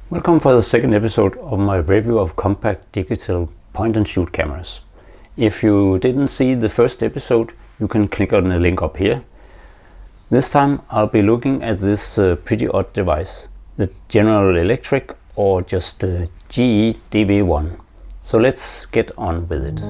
Welcome for the second episode of my review of compact digital point-and-shoot cameras. If you didn't see the first episode, you can click on the link up here. This time I'll be looking at this pretty odd device, the General Electric or just the GE DV1. So let's get on with it.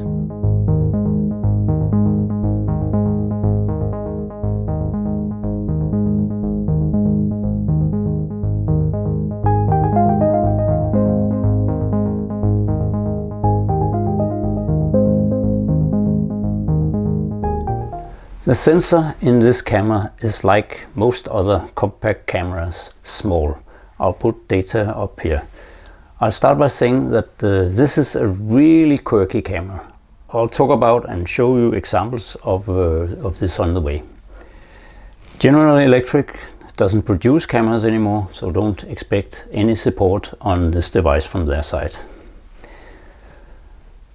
The sensor in this camera is like most other compact cameras, small. I'll put data up here. I'll start by saying that this is a really quirky camera. I'll talk about and show you examples of this on the way. General Electric doesn't produce cameras anymore, so don't expect any support on this device from their side.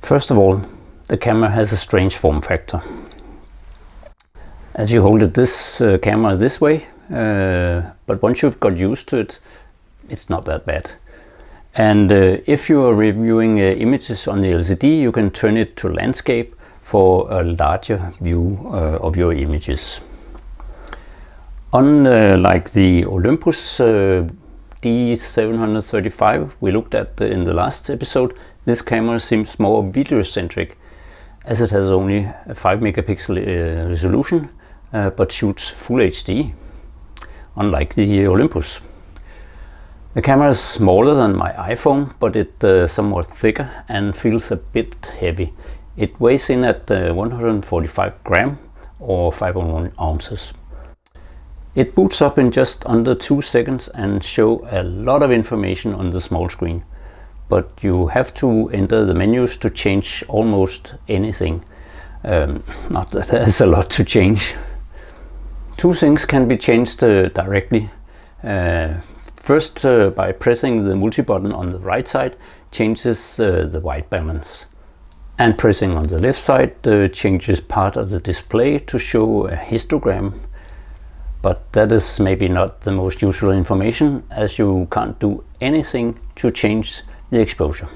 First of all, the camera has a strange form factor. As you hold it, this camera this way, but once you've got used to it, it's not that bad. And if you are reviewing images on the LCD, you can turn it to landscape for a larger view of your images. Unlike the Olympus D735 we looked at in the last episode, this camera seems more video-centric, as it has only a 5 megapixel resolution, but shoots full HD, unlike the Olympus. The camera is smaller than my iPhone, but it's somewhat thicker and feels a bit heavy. It weighs in at 145 grams or 5.1 ounces. It boots up in just under 2 seconds and shows a lot of information on the small screen, but you have to enter the menus to change almost anything. Not that there's a lot to change. Two things can be changed directly. First, by pressing the multi-button on the right side changes the white balance, and pressing on the left side changes part of the display to show a histogram, but that is maybe not the most useful information, as you can't do anything to change the exposure.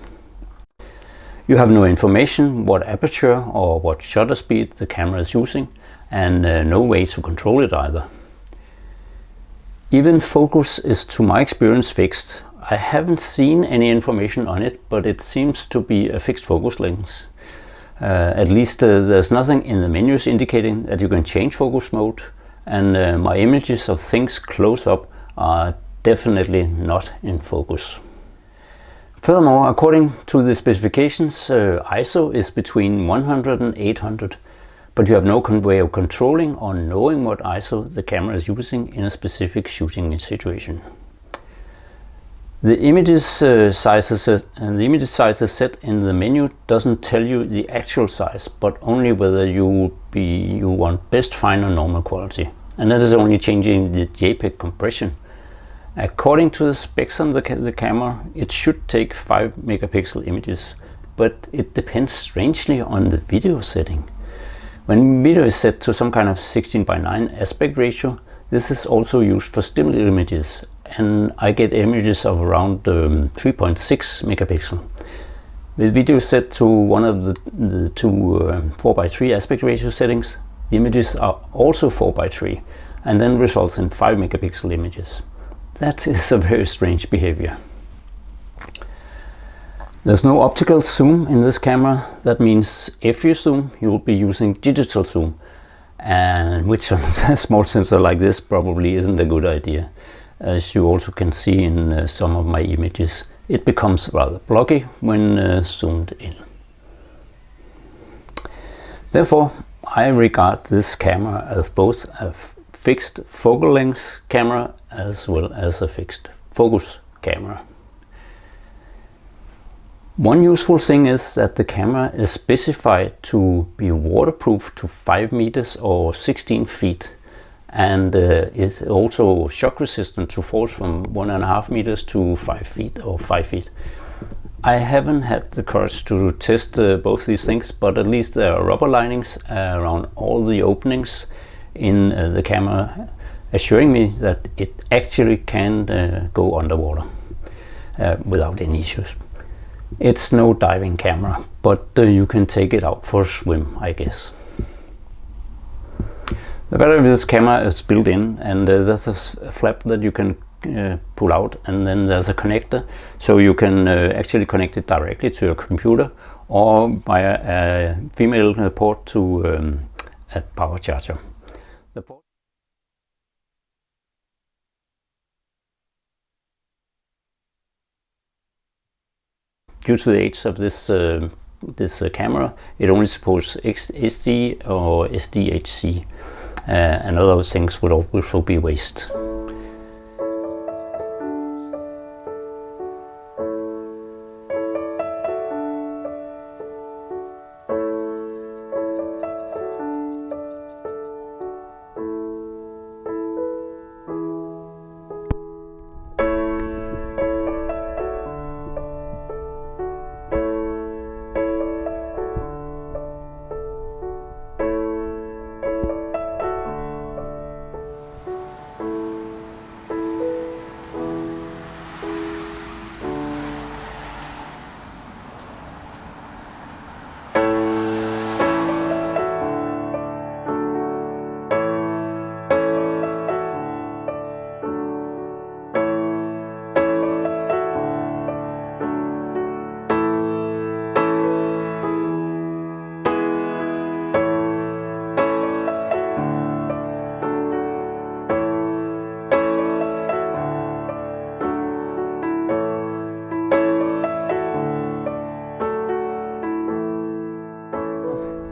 You have no information what aperture or what shutter speed the camera is using, and no way to control it either. Even focus is, to my experience, fixed. I haven't seen any information on it, but it seems to be a fixed focus length. At least there's nothing in the menus indicating that you can change focus mode, and my images of things close up are definitely not in focus. Furthermore, according to the specifications, ISO is between 100 and 800, but you have no way of controlling or knowing what ISO the camera is using in a specific shooting situation. The images sizes set in the menu doesn't tell you the actual size, but only whether you want best, fine or normal quality, and that is only changing the JPEG compression. According to the specs on the camera, it should take 5 megapixel images, but it depends strangely on the video setting. When video is set to some kind of 16:9 aspect ratio, this is also used for still images, and I get images of around 3.6 megapixel. With video set to one of the two 4:3 aspect ratio settings, the images are also 4:3, and then results in 5 megapixel images. That is a very strange behavior. There's no optical zoom in this camera. That means if you zoom, you'll be using digital zoom, and which on a small sensor like this probably isn't a good idea. As you also can see in some of my images, it becomes rather bloggy when zoomed in. Therefore, I regard this camera as both a fixed focal length camera as well as a fixed focus camera. One useful thing is that the camera is specified to be waterproof to 5 meters or 16 feet, and is also shock resistant to falls from 1.5 meters to 5 feet or 5 feet. I haven't had the courage to test both these things, but at least there are rubber linings around all the openings in the camera, assuring me that it actually can go underwater. without any issues. It's no diving camera, but you can take it out for a swim, I guess. The battery of this camera is built in, and there's a flap that you can pull out, and then there's a connector, so you can actually connect it directly to your computer or via a female port to a power charger. The port due to the age of this camera, it only supports SD or SDHC, and other things would also be waste.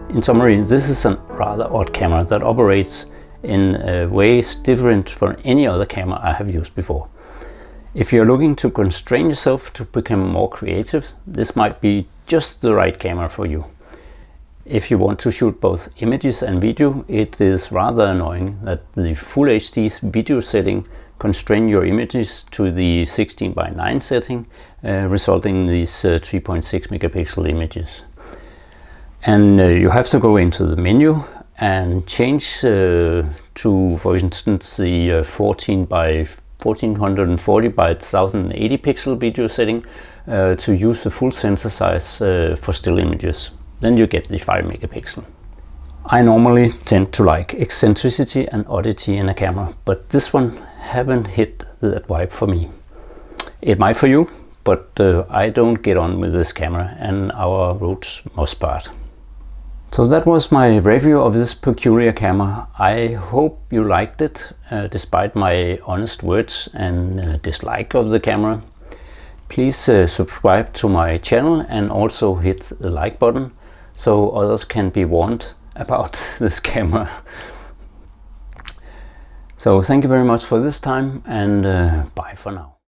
In summary, this is a rather odd camera that operates in ways different from any other camera I have used before. If you're looking to constrain yourself to become more creative, this might be just the right camera for you. If you want to shoot both images and video, it is rather annoying that the Full HD video setting constrains your images to the 16:9 setting, resulting in these 3.6 megapixel images. And you have to go into the menu and change to, for instance, the 1440 by 1080 pixel video setting to use the full sensor size for still images. Then you get the 5 megapixel. I normally tend to like eccentricity and oddity in a camera, but this one haven't hit that vibe for me. It might for you, but I don't get on with this camera, and our roads must part. So that was my review of this peculiar camera. I hope you liked it, despite my honest words and dislike of the camera. Please subscribe to my channel and also hit the like button so others can be warned about this camera. So thank you very much for this time, and bye for now.